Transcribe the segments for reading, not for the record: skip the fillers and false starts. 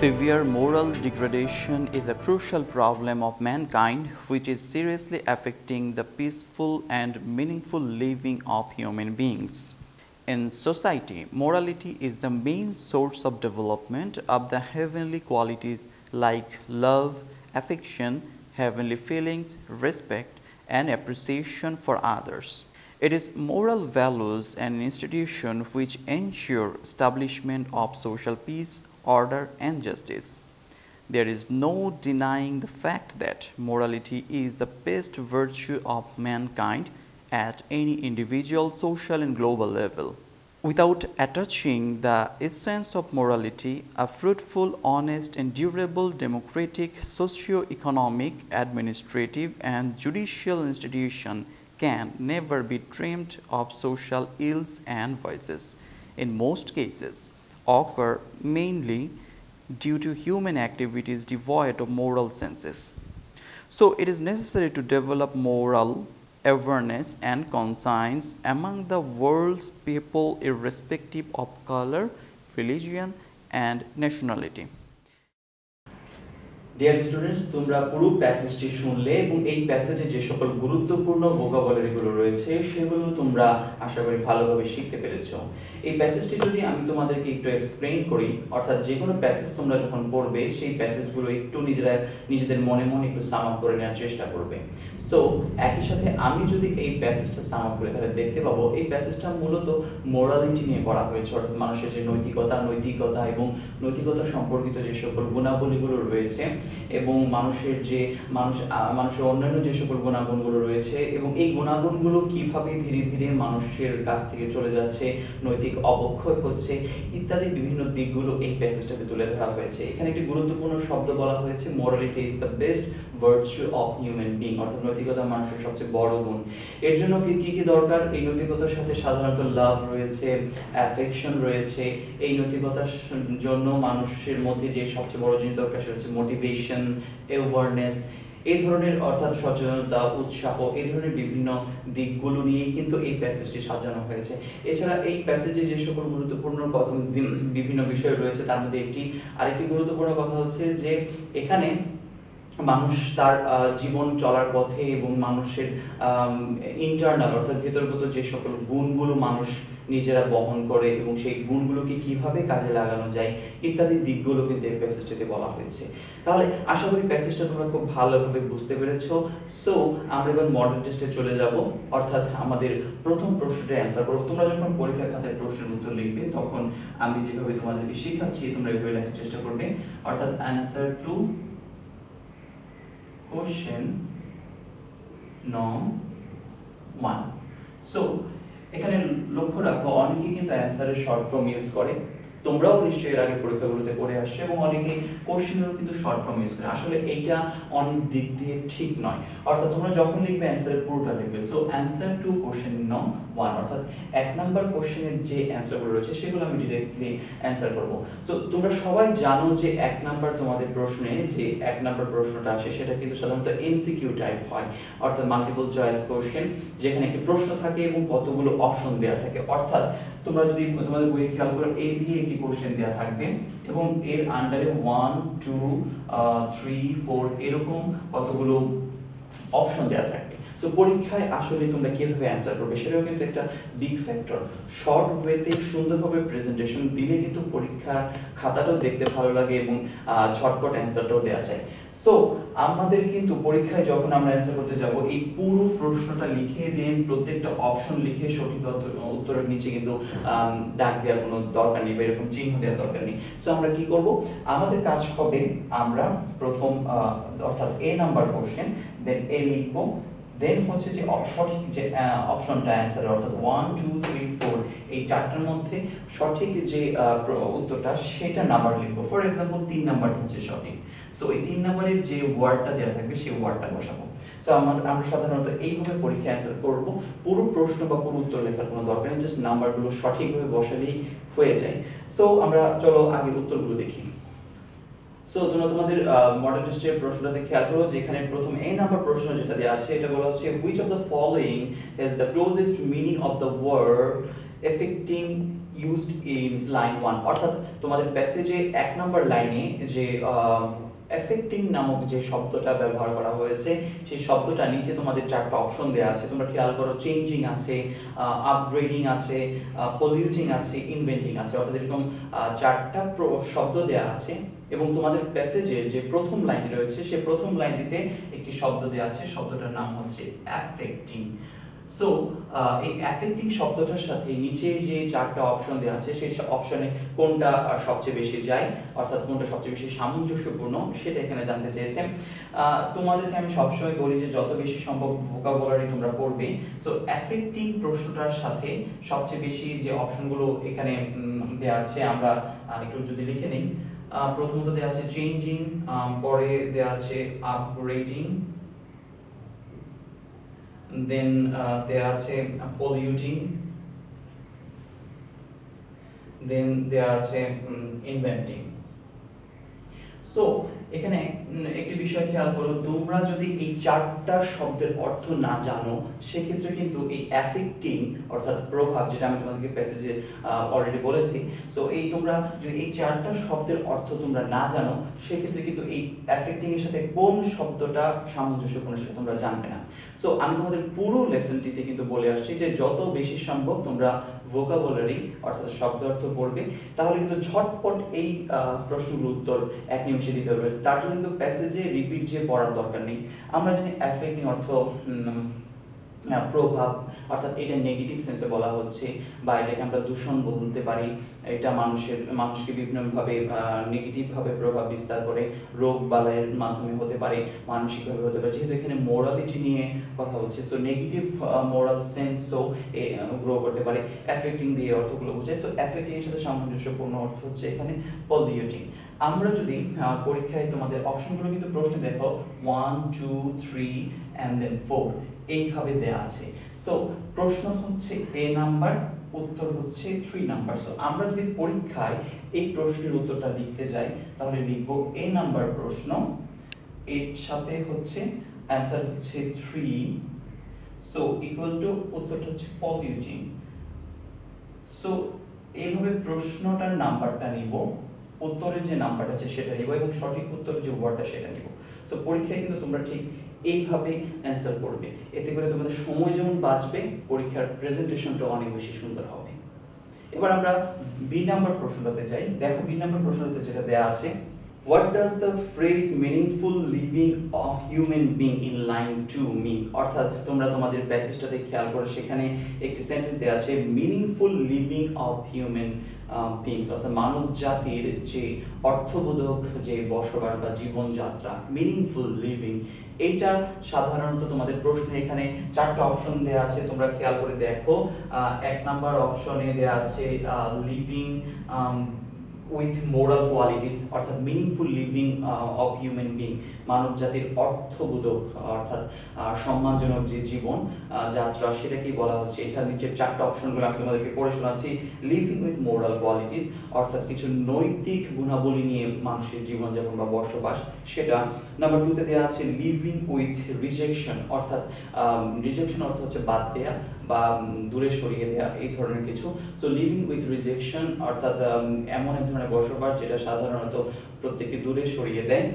Severe moral degradation is a crucial problem of mankind which is seriously affecting the peaceful and meaningful living of human beings. In society, morality is the main source of development of the heavenly qualities like love, affection, heavenly feelings, respect, and appreciation for others. It is moral values and institutions which ensure establishment of social peace, order, and justice. There is no denying the fact that morality is the best virtue of mankind at any individual, social, and global level. Without attaching the essence of morality, a fruitful, honest, and durable democratic, socio-economic, administrative, and judicial institution can never be dreamed of. Social ills and vices, in most cases, occur mainly due to human activities devoid of moral senses. So, it is necessary to develop moral awareness and conscience among the world's people irrespective of color, religion, and nationality. Dear students, তোমরা পুরো প্যাসেজটি শুনলে এবং এই প্যাসেজে যে সকল গুরুত্বপূর্ণ ভোকাবুলারিগুলো রয়েছে সেগুলো তোমরা আশা করি ভালোভাবে শিখতে পেরেছো। এই প্যাসেজটি যদি আমি তোমাদেরকে একটু এক্সপ্লেইন করি, অর্থাৎ যে কোনো প্যাসেজ তোমরা যখন পড়বে সেই প্যাসেজগুলো একটু নিজেদের মনে মনে একটু সাম আপ করে নেওয়ার চেষ্টা করবে। সো একই সাথে আমি যদি এই প্যাসেজটা সাম আপ করি তাহলে দেখতে পাবো এই প্যাসেজটা মূলত মোরালিটি নিয়ে পড়া হয়েছে, অর্থাৎ মানুষের যে নৈতিকতা এবং নৈতিকতা সম্পর্কিত যে সকল গুণাবলীগুলো রয়েছে এবং মানুষের অন্যান্য যে সকল গুণাগুণগুলো রয়েছে এবং এই গুণাগুণগুলো কিভাবে ধীরে ধীরে মানুষের কাছ থেকে চলে যাচ্ছে, নৈতিক অবক্ষয় হচ্ছে ইত্যাদি বিভিন্ন দিকগুলো এই প্যাসেজটাতে তুলে ধরা হয়েছে। এখানে একটি গুরুত্বপূর্ণ শব্দ বলা হয়েছে, morality is the best virtue of human being, অর্থাৎ নৈতিকতা মানুষের সবচেয়ে বড় গুণ। এর জন্য কি কি দরকার? এই নৈতিকতার সাথে সাধারণত লাভ রয়েছে, অ্যাফেকশন রয়েছে। এই নৈতিকতার জন্য মানুষের মধ্যে যে সবচেয়ে বড় জিনিস দরকার সেটা হচ্ছে মোটিভেশন, অ্যাওয়ারনেস, এই ধরনের অর্থাৎ সচেতনতা, উৎসাহ, এই ধরনের বিভিন্ন দিকগুলো নিয়েই কিন্তু এই প্যাসেজটি সাজানো হয়েছে। এছাড়া এই প্যাসেজে যে সকল গুরুত্বপূর্ণ বিভিন্ন বিষয় রয়েছে তার মধ্যে আরেকটি গুরুত্বপূর্ণ কথা হচ্ছে যে এখানে মানুষ তার জীবন চলার পথে এবং মানুষের ইন্টারনাল অর্থাৎ ভেতরগত যে সকল গুণগুলো মানুষ নিজেরা বহন করে এবং সেই গুণগুলোকে কিভাবে কাজে লাগানো যায় ইত্যাদি দিকগুলো কিন্তু এই প্যাসেজটিতে বলা হয়েছে। তাহলে আশা করি প্যাসেজটা তোমরা খুব ভালোভাবে বুঝতে পেরেছো। সো আমরা এবার মডেল টেস্টে চলে যাব, অর্থাৎ আমাদের প্রথম প্রশ্নটা অ্যান্সার করব। তোমরা যখন পরীক্ষার খাতায় প্রশ্নের উত্তর লিখবে তখন আমি যেভাবে তোমাদেরকে শেখাচ্ছি তোমরা এভাবে লেখার চেষ্টা করবে, অর্থাৎ answer two question norm 1. So এখানে লক্ষ্য রাখো অনেকে কিন্তু অ্যানসারের শর্ট ফর্ম ইউজ করে, তোমরাও নিশ্চয়ই এর আগে পরীক্ষাগুলোতে পড়ে আসছো এবং অনেকে কোশ্চেনেরও কিন্তু শর্ট ফর্ম ইউজ করে। আসলে এইটা অনেক দিক দিয়ে ঠিক নয়, অর্থাৎ তোমরা যখন লিখবে অ্যানসারের পুরোটা লিখবে। সো অ্যানসার টু কোশ্চেন নং 1, অর্থাৎ 1 নাম্বার কোশ্চেনের যে অ্যানসারগুলো রয়েছে সেগুলো আমি ডিরেক্টলি অ্যানসার করব। সো তোমরা সবাই জানো যে 1 নাম্বার তোমাদের প্রশ্নে যে 1 নাম্বার প্রশ্নটা আসে সেটা কিন্তু সাধারণত এমসিকিউ টাইপ হয়, অর্থাৎ মাল্টিপল চয়েস কোশ্চেন, যেখানে একটি প্রশ্ন থাকে এবং কতগুলো অপশন দেওয়া থাকে। অর্থাৎ তোমরা যদি তোমাদের বইয়ে খেয়াল করো এই দিয়ে একটি কোশ্চেন দেওয়া থাকবে এবং এর আন্ডারে 1 2 3 4 এরকম কতগুলো অপশন দেওয়া থাকবে। সো পরীক্ষায় আসলে তোমরা কিভাবে অ্যানসার করবে সেটাও কিন্তু একটা বিগ ফ্যাক্টর। শর্ট ওয়েতে সুন্দরভাবে প্রেজেন্টেশন দিলে কিন্তু পরীক্ষার খাতাটাও দেখতে ভালো লাগে এবং ঝটপট অ্যানসারটাও দেওয়া যায়। সো আমাদের কিন্তু পরীক্ষায় যখন আমরা অ্যানসার করতে যাব এই পুরো প্রশ্নটা লিখে দেন, প্রত্যেকটা অপশন লিখে সঠিক উত্তরের নিচে কিন্তু দাগ দেওয়ার কোনো দরকার নেই বা এরকম চিহ্ন দেওয়ার দরকার নেই। সো আমরা কি করব, আমাদের কাজ হবে আমরা প্রথম অর্থাৎ এ নাম্বার কোশ্চেন দেন এ লিখবো, দেন হচ্ছে যে সঠিক যে অপশনটা অ্যানসার অর্থাৎ 1 2 3 4 এই চারটার মধ্যে সঠিক যে উত্তরটা সেটা নাম্বার লিখবো। ফর এক্সাম্পল 3 নাম্বারটা হচ্ছে সঠিক, সো এই 3 নাম্বারে যে ওয়ার্ডটা দেওয়া থাকবে সেই ওয়ার্ডটা বসাবো। সো আমরা সাধারণত এইভাবে পরীক্ষা অ্যানসার করব, পুরো প্রশ্ন বা পুরো উত্তর লেখার কোনো দরকার নেই, জাস্ট নাম্বারগুলো সঠিকভাবে বসালেই হয়ে যায়। সো আমরা চলো আগে উত্তরগুলো দেখি। সো তোমরা তোমাদের মডেল টেস্টের প্রশ্নটাতে খেয়াল করো, যেখানে প্রথম এ নাম্বার প্রশ্ন যেটা দেওয়া আছে এটা বলা হচ্ছে which of the following has the closest meaning of the word affecting used in line 1 অর্থাৎ তোমাদের প্যাসেজে 1 নম্বর লাইনে যে affecting নামক যে শব্দটা ব্যবহার করা হয়েছে সেই শব্দটা নিচে তোমাদের চারটা অপশন দেয়া আছে তোমরা খেয়াল করো চেঞ্জিং আছে আপগ্রেডিং আছে পলিউটিং আছে ইনভেন্টিং আছে অর্থাৎ এরকম চারটা শব্দ দেয়া আছে এবং তোমাদের প্যাসেজে যে প্রথম লাইন রয়েছে সেই প্রথম লাইনটিতে একটি শব্দ দেয়া আছে শব্দটার নাম হচ্ছে affecting সো এই অ্যাফেক্টিং শব্দটার সাথে নিচে যে চারটা অপশন দেওয়া আছে সেই অপশনে কোনটা সবচেয়ে বেশি যায় অর্থাৎ কোনটা সবচেয়ে বেশি সামঞ্জস্যপূর্ণ সেটা এখানে জানতে চেয়েছেন তোমাদেরকে আমি সবসময় বলি যে যত বেশি সম্ভব ভোকাবুলারি তোমরা পড়বে সো অ্যাফেক্টিং প্রশ্নটার সাথে সবচেয়ে বেশি যে অপশনগুলো এখানে দেওয়া আছে আমরা একটু যদি লিখে নিই প্রথমত দেওয়া আছে চেঞ্জিং পরে দেওয়া আছে আপগ্রেডিং then there আছে polluting then there আছে inventing সো এখানে একটি বিষয় খেয়াল করো তোমরা যদি এই চারটা শব্দের অর্থ না জানো সেক্ষেত্রে কিন্তু এই অ্যাফেক্টিং অর্থাৎ প্রভাব যেটা আমি তোমাদেরকে প্যাসেজে অলরেডি বলেছি সো এই তোমরা যদি এই চারটা শব্দের অর্থ তোমরা না জানো সেক্ষেত্রে কিন্তু এই অ্যাফেক্টিং এর সাথে কোন শব্দটা সামঞ্জস্যপূর্ণ সেটা তোমরা জানবে না সো আমি তোমাদের পুরো লেসনটিতে কিন্তু বলে আসছি যে যত বেশি সম্ভব তোমরা ভোকাবুলারি অর্থাৎ শব্দ অর্থ পড়বে তাহলে কিন্তু ঝটপট এই প্রশ্নগুলোর উত্তর এক নিমিষে দিতে পারবে তার জন্য কিন্তু প্যাসেজে রিপিট যে পড়ার দরকার নেই আমরা জানি অ্যাফেক্টিং অর্থ প্রভাব অর্থাৎ এটা নেগেটিভ সেন্সে বলা হচ্ছে বা এটাকে আমরা দূষণ বলতে পারি এটা মানুষকে বিভিন্নভাবে নেগেটিভভাবে প্রভাব বিস্তার করে রোগ বালাইয়ের মাধ্যমে হতে পারে মানসিকভাবে হতে পারে যেহেতু এখানে মোরালিটি নিয়ে কথা হচ্ছে সো নেগেটিভ মোরাল সেন্সও গ্রো করতে পারে অ্যাফেক্টিং দিয়ে অর্থগুলো বোঝায় সো অ্যাফেক্টিং এর সাথে সামঞ্জস্যপূর্ণ অর্থ হচ্ছে এখানে পলিউটিং আমরা যদি পরীক্ষায় তোমাদের অপশনগুলো কিন্তু প্রশ্ন দেখো 1 2 3 and then 4 এইভাবে দেয়া আছে সো প্রশ্ন হচ্ছে এ নাম্বার উত্তর হচ্ছে 3 নাম্বার সো আমরা যদি পরীক্ষায় এই প্রশ্নের উত্তরটা লিখতে যাই তাহলে লিখব এ নাম্বার প্রশ্ন এর সাথে হচ্ছে অ্যানসার হচ্ছে 3 সো ইকুয়াল টু উত্তরটা হচ্ছে পলিউটিং সো এইভাবে প্রশ্নটার নাম্বারটা নিব উত্তরের যে নাম্বারটা আছে সেটা নিব এবং সঠিক উত্তরের যে ওয়ার্ডটা সেটা নিব সো পরীক্ষায় কিন্তু তোমরা ঠিক এইভাবে অ্যানসার করবে এতে করে তোমাদের সময় যেমন বাঁচবে পরীক্ষার প্রেজেন্টেশনটা অনেক বেশি সুন্দর হবে এবার আমরা বি নাম্বার প্রশ্নটাতে যাই দেখো বি নাম্বার প্রশ্নটাতে যেটা দেয়া আছে What does the phrase meaningful living of human being in line 2 mean? অর্থাৎ তোমরা তোমাদের প্যাসেজটাতে খেয়াল করো সেখানে একটি সেন্টেন্স দেয়া আছে meaningful living of human beings অর্থাৎ মানব জাতির যে অর্থবোধক যে বসবাস বা জীবনযাত্রা meaningful living এইটা সাধারণত তোমাদের প্রশ্নে এখানে চারটা অপশন দেয়া আছে তোমরা খেয়াল করে দেখো এক নাম্বার অপশনে দেয়া আছে লিভিং with moral qualities অর্থাৎ meaningful living of human being মানব জাতির অর্থবোধক অর্থাৎ সম্মানজনক যে জীবন যাত্রা সেটাকেই বলা হচ্ছে এটার নিচের চারটা অপশনগুলো আমি তোমাদেরকে পড়ে শোনাচ্ছি লিভিং উইথ মোরাল কোয়ালিটিস অর্থাৎ কিছু নৈতিক গুণাবলী নিয়ে মানুষের জীবনযাপন বা বসবাস সেটা নাম্বার 2 তে দেওয়া আছে লিভিং উইথ রিজেকশন অর্থাৎ রিজেকশন অর্থ হচ্ছে বাদ দেয়া বা দূরে সরিয়ে দেয়া এই ধরনের কিছু সো লিভিং উইথ রিজেকশন অর্থাৎ এমন এক ধরনের বসবাস যেটা সাধারণত প্রত্যেককে দূরে সরিয়ে দেয়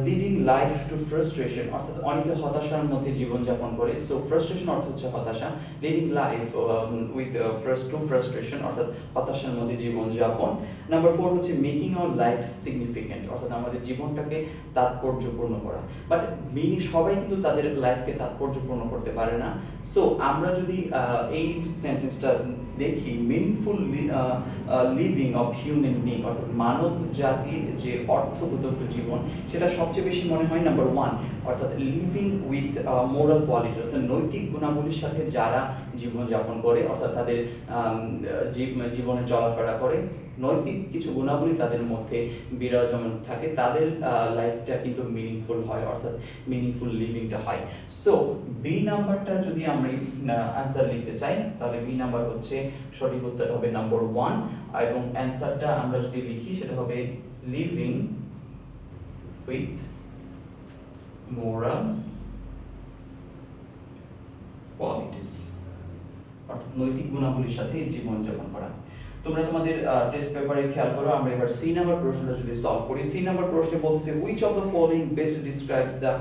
লিডিং লাইফ টু ফ্রাস্ট্রেশন অর্থাৎ অনেকে হতাশার মধ্যে জীবনযাপন করে সো ফ্রাস্ট্রেশন অর্থ হচ্ছে হতাশা লিডিং লাইফ উইথ ফ্রাস্ট্রেশন অর্থাৎ হতাশার মধ্যে জীবনযাপন নাম্বার 4 হচ্ছে মেকিং আওয়ার লাইফ সিগনিফিকেন্ট অর্থাৎ আমাদের জীবনটাকে তাৎপর্যপূর্ণ করা বাট সবাই কিন্তু তাদের লাইফকে তাৎপর্যপূর্ণ করতে পারে না সো আমরা যদি এই সেন্টেন্সটা দেখি meaningful living of human being অর্থাৎ মানব জাতির যে অর্থবোধক জীবন সেটা সবচেয়ে বেশি মনে হয় নাম্বার 1 অর্থাৎ লিভিং উইথ মোরাল কোয়ালিটি অর্থাৎ নৈতিক গুণাবলীর সাথে যারা জীবনযাপন করে অর্থাৎ তাদের জীবনে চলাফেরা করে নৈতিক কিছু গুণাবলী তাদের মধ্যে বিরাজমান থাকে তাদের লাইফটা কিন্তু মিনিংফুল হয় অর্থাৎ মিনিংফুল লিভিংটা হয় সো বি নাম্বারটা যদি আমরা অ্যানসার লিখতে চাই তাহলে বি নাম্বার হচ্ছে সঠিক উত্তর হবে নাম্বার 1 এবং অ্যানসারটা আমরা যদি লিখি সেটা হবে লিভিং উইথ মোরাল কোয়ালিটিস অর্থাৎ নৈতিক গুণাবলীর সাথে জীবনযাপন করা। তোমরা তোমাদের টেস্ট পেপারে খেয়াল করো, আমরা এবার সি নাম্বার প্রশ্নটা যদি সলভ করি। সি নাম্বার প্রশ্নে বলতেছে which of the following best describes the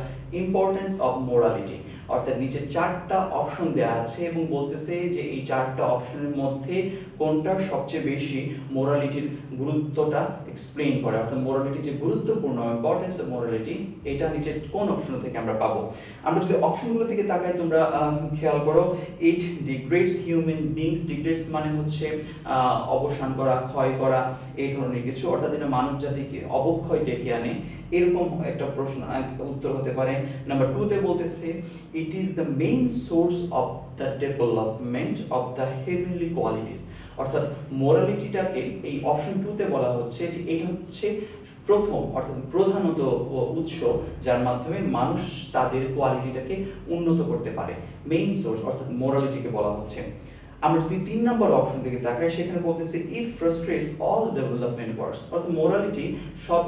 importance of morality, অর্থাৎ নিচে চারটা অপশন দেওয়া আছে এবং বলতেছে যে এই চারটা অপশনের মধ্যে কোনটা সবচেয়ে বেশি মোরালিটির গুরুত্বটা এক্সপ্লেইন করে, অর্থাৎ মোরালিটি যে গুরুত্বপূর্ণ, ইম্পর্টেন্স অফ মোরালিটি, এটা নিচে কোন অপশন থেকে আমরা পাবো। আমরা যদি অপশনগুলো থেকে তাকাই, তোমরা খেয়াল করো, ইট ডিগ্রেডস হিউম্যান বিংস, ডিগ্রেডস মানে হচ্ছে অবসান করা, ক্ষয় করা, এই ধরনের কিছু, অর্থাৎ এটা মানব জাতিকে অবক্ষয় ডেকে আনে, এরকম একটা প্রশ্ন উত্তর হতে পারে। নাম্বার 2 তে বলতেছে it is the main source of the development of the heavenly qualities, অর্থাৎ মোরালিটিটাকে এই অপশন 2 তে বলা হচ্ছে যে এটা হচ্ছে প্রথম অর্থাৎ প্রধানত উৎস যার মাধ্যমে মানুষ তাদের কোয়ালিটিটাকে উন্নত করতে পারে, মেইন সোর্স অর্থাৎ মোরালিটিকে বলা হচ্ছে। আমরা যদি 3 নম্বর অপশন দিকে তাকাই, সেখানে বলতেছে ইট ফ্রাস্ট্রেটস অল ডেভেলপমেন্ট ওয়ার্কস, অর্থাৎ মোরালিটি সব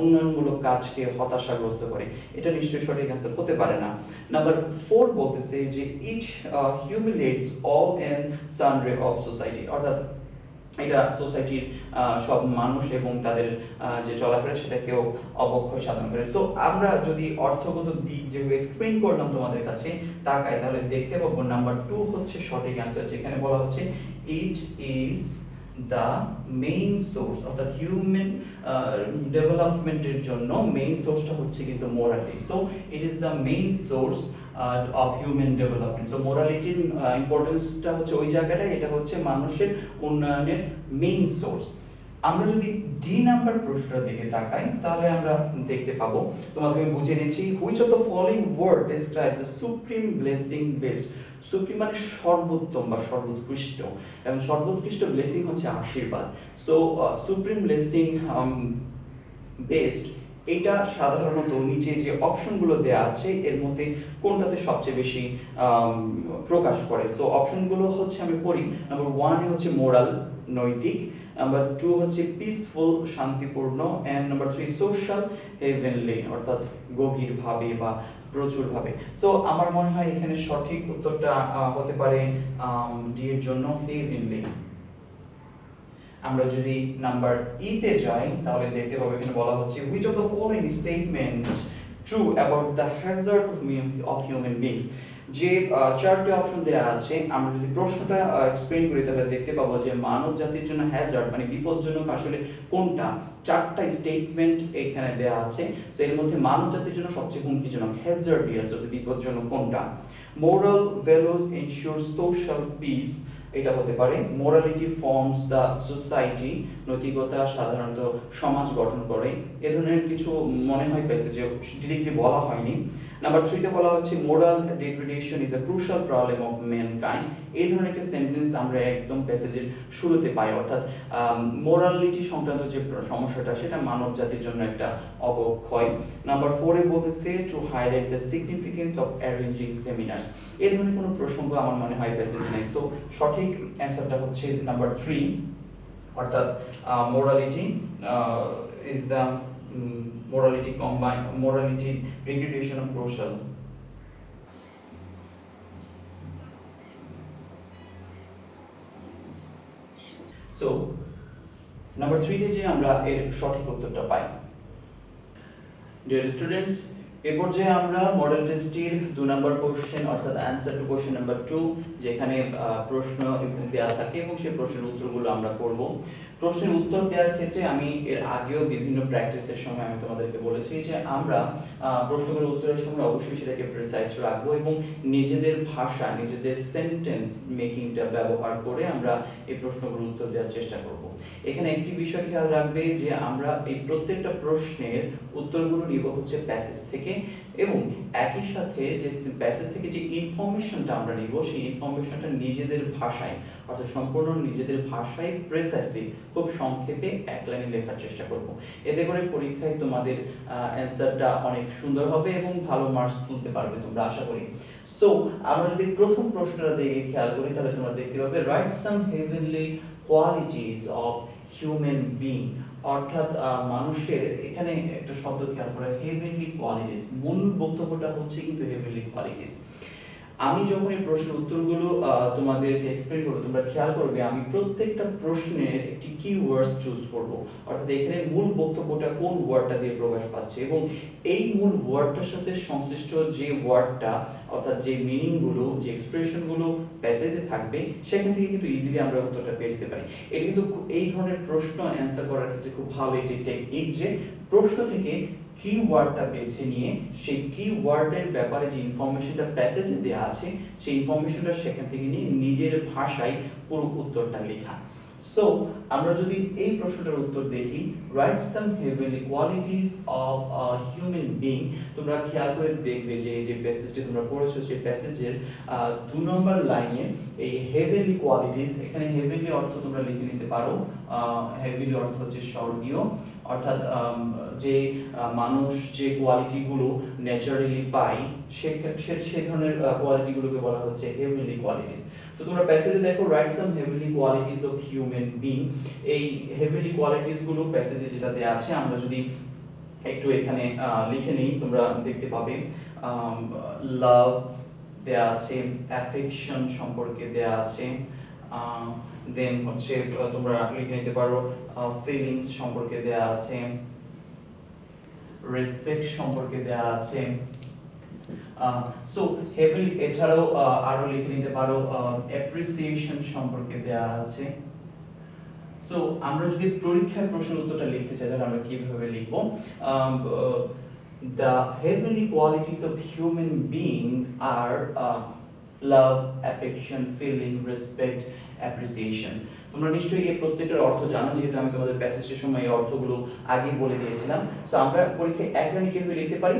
উন্নয়নমূলক কাজকে হতাশাগ্রস্ত করে, এটা নিশ্চয়ই সঠিক অ্যান্সার হতে পারে না। নাম্বার 4 বলতেছে যে ইট হিউমিলিয়েটস অল এন্ড সানরে অফ সোসাইটি, অর্থাৎ এটা সোসাইটির সব মানুষ এবং তাদের যে চলাফেরা সেটাকেও অবক্ষয় সাধন করে। সো আমরা যদি অর্থগত দিক যেভাবে এক্সপ্লেইন করলাম তোমাদের কাছে তাকাই, তাহলে দেখতে পাবো নাম্বার 2 হচ্ছে সঠিক অ্যান্সার, যেখানে বলা হচ্ছে it is the main source, অর্থাৎ হিউম্যান ডেভেলপমেন্টের জন্য মেইন সোর্সটা হচ্ছে কিন্তু morality. So it is the main source of human development. So morality ইম্পর্টেন্সটা হচ্ছে ওই জায়গাটায়, এটা হচ্ছে মানুষের উন্নয়নের মেইন সোর্স। আমরা যদি ডি নাম্বার প্রশ্নটার দিকে তাকাই, তাহলে আমরা দেখতে পাবো, তোমাকে আমি বুঝিয়ে দিচ্ছি, which of the following word describe the supreme blessing best, supreme মানে সর্বোত্তম বা সর্বোৎকৃষ্ট, এবং সর্বোৎকৃষ্ট ব্লেসিং হচ্ছে আশীর্বাদ। সো সুপ্রিম ব্লেসিং বেস্ট, এটা সাধারণত নিচে যে অপশনগুলো দেয়া আছে এর মধ্যে কোনটাতে সবচেয়ে বেশি প্রকাশ করে। সো অপশনগুলো হচ্ছে আমি পড়ি। নাম্বার 1 হচ্ছে মোরাল, নৈতিক, নাম্বার 2 হচ্ছে পিসফুল, শান্তিপূর্ণ, এন্ড নাম্বার 3 সোশ্যাল, হেভেনলি, অর্থাৎ গভীরভাবে বা প্রচুরভাবে। সো আমার মনে হয় এখানে সঠিক উত্তরটা হতে পারে ডি এর জন্য, হেভেনলি। আমরা যদি নাম্বার ই তে যাই, তাহলে দেখতে পাবো এখানে বলা হচ্ছে which of the following statement true about the hazard of human beings, যে চারটি অপশন দেয়া আছে, আমরা যদি প্রশ্নটা এক্সপ্লেইন করি তাহলে দেখতে পাবো যে মানব জাতির জন্য হ্যাজার্ড মানে বিপজ্জনক আসলে কোনটা, চারটা স্টেটমেন্ট এখানে দেয়া আছে। তো এর মধ্যে মানব জাতির জন্য সবচেয়ে হুমকিজনক, হ্যাজার্ডিয়াস অর্থাৎ বিপজ্জনক কোনটা, moral values ensure social piece, এটা হতে পারে, মোরালিটি ফর্মস দ্য সোসাইটি, নৈতিকতা সাধারণত সমাজ গঠন করে, এ ধরনের কিছু মনে হয় প্যাসেজে ডিরেক্টলি বলা হয়নি। নাম্বার 3 তে বলা হচ্ছে moral degradation is a crucial problem of mankind, এই ধরনের একটা সেন্টেন্স আমরা একদম প্যাসেজের শুরুতে পাই, অর্থাৎ মোরালিটি সংক্রান্ত যে সমস্যাটা সেটা মানব জাতির জন্য একটা অবক্ষয়। নাম্বার 4 এ বলতেছে to highlight the significance of arranging seminars, এই ধরনের কোনো প্রসঙ্গ আমার মনে হয় প্যাসেজে নেই। সো সঠিক অ্যান্সারটা হচ্ছে নাম্বার 3, অর্থাৎ morality is the morality combine, morality degradation of crucial. So number 3 তে যে আমরা এর সঠিক উত্তরটা পাই। Dear students, এই পর্যায়ে আমরা মডেল টেস্টের 2 নম্বর কোশ্চেন অর্থাৎ অ্যানসার টু কোশ্চেন নাম্বার 2, যেখানে প্রশ্ন দেওয়া থাকে এবং সেই প্রশ্নের উত্তরগুলো আমরা করব। প্রশ্নের উত্তর দেওয়ার ক্ষেত্রে আমি এর আগেও বিভিন্ন প্র্যাকটিসের সময় আমি তোমাদেরকে বলেছি যে আমরা প্রশ্নগুলোর উত্তরের সময় অবশ্যই সেটাকে প্রিসাইজ রাখবো এবং নিজেদের ভাষা, নিজেদের সেন্টেন্স মেকিংটা ব্যবহার করে আমরা এই প্রশ্নগুলোর উত্তর দেওয়ার চেষ্টা করব। এখানে একটি বিষয় খেয়াল রাখবে যে আমরা এই প্রত্যেকটা প্রশ্নের উত্তরগুলো নিব হচ্ছে প্যাসেজ থেকে, এবং একই সাথে যে প্যাসেজ থেকে যে ইনফরমেশনটা আমরা নিব সেই ইনফরমেশনটা নিজেদের ভাষায় অর্থাৎ সম্পূর্ণ নিজেদের ভাষায় প্রিসাইজলি খুব সংক্ষেপে এক লাইনে লেখার চেষ্টা করব। এতে করে পরীক্ষায় তোমাদের অ্যানসারটা অনেক সুন্দর হবে এবং ভালো মার্কস তুলতে পারবে তোমরা, আশা করি। সো আমরা যদি প্রথম প্রশ্নটা দিকে খেয়াল করি তাহলে তোমরা দেখতে পাবে write some heavenly qualities of human being, অর্থাৎ মানুষের, এখানে একটা শব্দ খেয়াল করে হেভেনলি কোয়ালিটিস, মূল বক্তব্যটা হচ্ছে কিন্তু হেভেনলি কোয়ালিটিস। আমি যখন এই প্রশ্নের উত্তরগুলো তোমাদেরকে এক্সপ্লেন করব, তোমরা খেয়াল করবে আমি প্রত্যেকটা প্রশ্নের একটি কিওয়ার্ডস চুজ করব, অর্থাৎ এখানে মূল বক্তব্যটা কোন ওয়ার্ডটা দিয়ে প্রকাশ পাচ্ছে এবং এই মূল ওয়ার্ডটার সাথে সংশ্লিষ্ট যে ওয়ার্ডটা অর্থাৎ যে মিনিং গুলো, যে এক্সপ্রেশন গুলো প্যাসেজে থাকবে সেখান থেকে কিন্তু ইজিলি আমরা উত্তরটা পেয়ে যেতে পারি। এটা কিন্তু এই ধরনের প্রশ্ন অ্যান্সার করার ক্ষেত্রে খুব ভালো একটি টেকনিক, যে প্রশ্ন থেকে কিওয়ার্ডটা বেছে নিয়ে সেই কিওয়ার্ডের ব্যাপারে যে ইনফরমেশনটা প্যাসেজে দেওয়া আছে সেই ইনফরমেশনটা সেখান থেকে নিয়ে নিজের ভাষায় পুরো উত্তরটা লেখা। সো আমরা যদি এই প্রশ্নটার উত্তর দেখি, write some heavenly qualities of a human being, তোমরা খেয়াল করে দেখবে যে এই যে প্যাসেজটি তোমরা পড়েছো সেই প্যাসেজের 2 নম্বর লাইনে এই হেভেনলি কোয়ালিটিস, এখানে হেভেনলি অর্থ তোমরা লিখে নিতে পারো, হেভেনলি অর্থ হচ্ছে স্বর্গীয়, অর্থাৎ যে মানুষ যে কোয়ালিটিগুলো ন্যাচারালি পায় সে ধরনের কোয়ালিটিগুলোকে বলা হচ্ছে হেভেনলি কোয়ালিটিস। সো তোমরা প্যাসেজে দেখো write some heavenly qualities of human being, এই হেভেনলি কোয়ালিটিস গুলো প্যাসেজে যেটা দেয়া আছে আমরা যদি একটু এখানে লিখে নেই তোমরা দেখতে পাবে লাভ দেয়া আছে, অ্যাফেকশন সম্পর্কে দেয়া আছে, দেন হচ্ছে তোমরা লিখে নিতে পারো ফিলিংস সম্পর্কে দেয়া আছে, রেসপেক্ট সম্পর্কে দেয়া আছে। সো হেভেনলি এছাড়াও আরো লিখে নিতে পারো অ্যাপ্রিসিয়েশন সম্পর্কে দেয়া আছে। সো আমরা যদি পরীক্ষার প্রশ্নের উত্তরটা লিখতে চাই তাহলে আমরা কিভাবে লিখব? The heavenly qualities of human being are love, affection, feeling, respect, appreciation. তোমরা নিশ্চয়ই এই প্রত্যেকটার অর্থ জানো, যেহেতু আমি তোমাদের প্যাসেজের সময় এই অর্থগুলো আগে বলে দিয়েছিলাম। সো আমরা পরীক্ষায় একটা কিভাবে লিখতে পারি?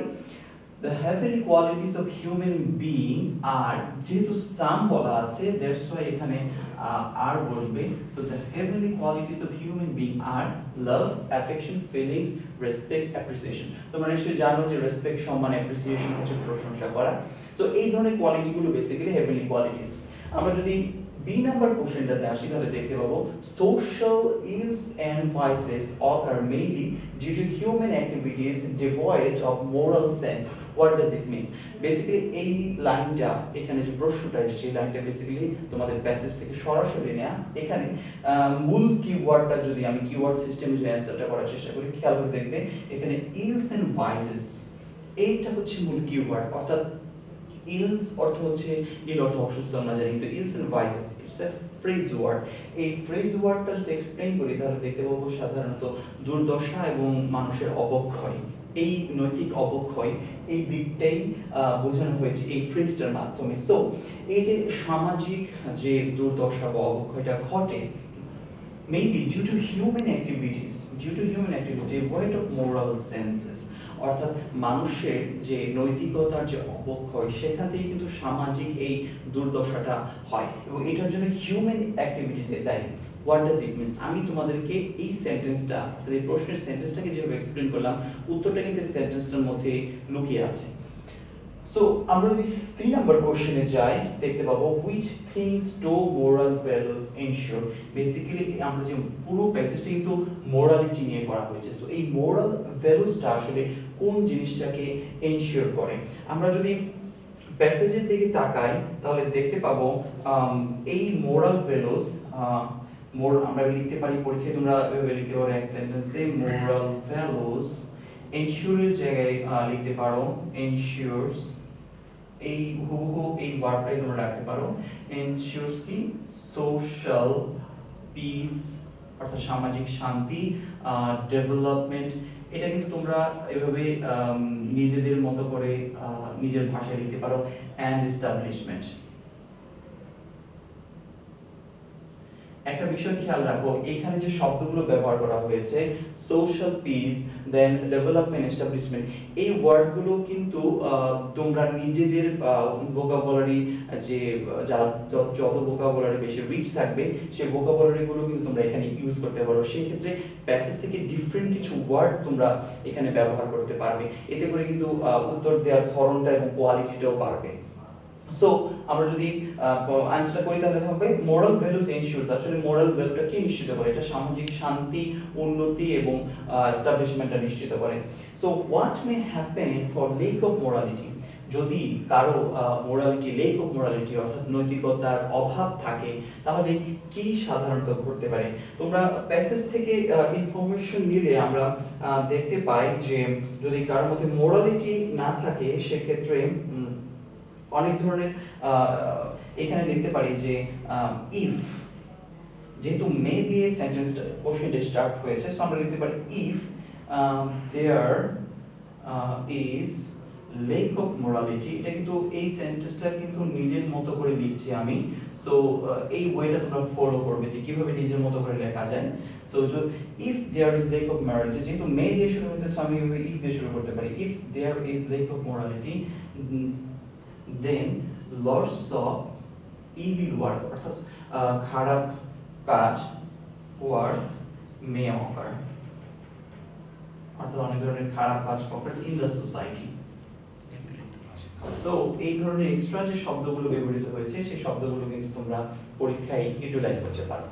The heavenly qualities of human being are, যেহেতু সাম বলা আছে দ্যাটস ওয়াই এখানে আর বসবে। So the heavenly qualities of human being are love, affection, feelings, respect, appreciation. তোমরা নিশ্চয়ই জানো যে রেসপেক্ট, সম্মান, অ্যাপ্রিসিয়েশন হচ্ছে প্রশংসা করা। সো এই ধরনের কোয়ালিটিগুলো বেসিক্যালি হেভেনলি কোয়ালিটিস। আমরা যদি বি নাম্বার কোশ্চেনটাতে আসি তাহলে দেখতে পাবো social ills and vices occur mainly due to human activities devoid of moral sense. What does it mean? Basically এই লাইনটা, এখানে যে প্রশ্নটা এসেছে এই লাইনটা বেসিক্যালি তোমাদের প্যাসেজ থেকে সরাসরি নেয়া। এখানে মূল কিওয়ার্ডটা যদি আমি কিওয়ার্ড সিস্টেমে যদি অ্যানসারটা করার চেষ্টা করি, খেয়াল করে দেখবে এখানে ইলস এন্ড ভাইসেস এইটা হচ্ছে মূল কিওয়ার্ড, অর্থাৎ ইলস অর্থ হচ্ছে ইল অর্থ অসুস্থ আমরা জানি, কিন্তু ills and vices it's a phrase word. এই ফ্রেজ ওয়ার্ডটা যদি এক্সপ্লেইন করি তাহলে দেখতে পাবো সাধারণত দুর্দশা এবং মানুষের অবক্ষয়, এই নৈতিক অবক্ষয় এই দিকটাই বোঝানো হয়েছে এই ফ্রেজটার মাধ্যমে। সো এই যে সামাজিক যে দুর্দশা বা অবক্ষয়টা ঘটে mainly due to human activities devoid of moral senses, অর্থাৎ মানুষের যে নৈতিকতার যে অবক্ষয় সেখান থেকে কিন্তু সামাজিক এই দুর্দশাটা হয় এবং এটার জন্য হিউম্যান অ্যাক্টিভিটিতে দায়ী। What does it means? আমি তোমাদেরকে এই সেন্টেন্সটা, এই প্রশ্নের সেন্টেন্সটাকে যেভাবে এক্সপ্লেন করলাম উত্তরটা কিন্তু সেন্টেন্সটার মধ্যে লুকিয়ে আছে। সো আমরা যদি 3 নাম্বার কোশ্চেনে যাই দেখতে পাবো which things do moral values ensure। Basically আমরা যে পুরো প্যাসেজটা কিন্তু মোরালিটি নিয়ে করা হয়েছে। সো এই মোরাল ভ্যালুসটা আসলে কোন জিনিসটাকে এনশিওর করে? আমরা যদি প্যাসেজের দিকে তাকাই তাহলে দেখতে পাবো এই মোরাল ভ্যালুস আমরা লিখতে পারি, পরীক্ষায় তোমরা এভাবে লিখতে পারো এক সেন্টেন্সে মোরাল ভ্যালুস এনশিওরের জায়গায় লিখতে পারো এনশিওরস, এই হুবহু এই ওয়ার্ডটাই তোমরা রাখতে পারো। এনশিওরস কি? সোশ্যাল পিস অর্থাৎ সামাজিক শান্তি, ডেভেলপমেন্ট। এটা কিন্তু তোমরা এভাবে নিজেদের মতো করে নিজের ভাষায় লিখতে পারো এন্ড এস্টাবলিশমেন্ট। একটা বিষয় খেয়াল রাখো, এখানে যে শব্দগুলো ব্যবহার করা হয়েছে সোশ্যাল পিস, দেন ডেভেলপমেন্ট, এস্টাবলিশমেন্ট, এই ওয়ার্ডগুলো কিন্তু তোমরা নিজেদের ভোকাবুলারি যে যত ভোকাবুলারি বেশি রিচ থাকবে সেই ভোকাবুলারিগুলো কিন্তু তোমরা এখানে ইউজ করতে পারো। সেই ক্ষেত্রে প্যাসেজ থেকে ডিফারেন্ট কিছু ওয়ার্ড তোমরা এখানে ব্যবহার করতে পারবে, এতে করে কিন্তু উত্তর দেওয়ার ধরনটা এবং কোয়ালিটিটাও বাড়বে। সো আমরা যদি আনসারটা করি তাহলে হবে মোরাল ভ্যালুস এনশিওরস। আসলে মোরাল ভ্যালুটা কি নিশ্চিত করে? এটা সামাজিক শান্তি, উন্নতি এবং এস্টাবলিশমেন্টটা নিশ্চিত করে। So what may happen for lake of morality? যদি কারো মোরালিটি, লেক অফ মোরালিটি অর্থাৎ নৈতিকতার অভাব থাকে, তাহলে কি সাধারণত ঘটতে পারে? তোমরা প্যাসেজ থেকে ইনফরমেশন নিলে আমরা দেখতে পাই যে যদি কারোর মধ্যে মোরালিটি না থাকে সেক্ষেত্রে অনেক ধরনের এখানে নিতে পারি যে ইফ, যেহেতু মে দিয়ে সেন্টেন্সটা কোশ্চেনটা স্টার্ট হয়েছে, সো আমরা লিখতে পারি if there is lack of morality. এটা কিন্তু এই সেন্টেন্সটা কিন্তু নিজের মতো করে লিখছি আমি, সো এই ওয়েটা তোমরা ফলো করবে যে কিভাবে নিজের মতো করে লেখা যায়। So if there is lack of morality, যেহেতু মে দিয়ে শুরু হয়েছে, সো আমি ইফ দিয়ে শুরু করতে পারি। If there is lack of morality then lots of evil work, অর্থাৎ খারাপ কাজ ওয়ার্ক মে অকার, অর্থাৎ অনেক ধরনের খারাপ কাজ অকার ইন দ্য সোসাইটি। তো এই ধরনের এক্সট্রা যে শব্দগুলো ব্যবহৃত হয়েছে সেই শব্দগুলো কিন্তু তোমরা পরীক্ষায় ইউটিলাইজ করতে পারো।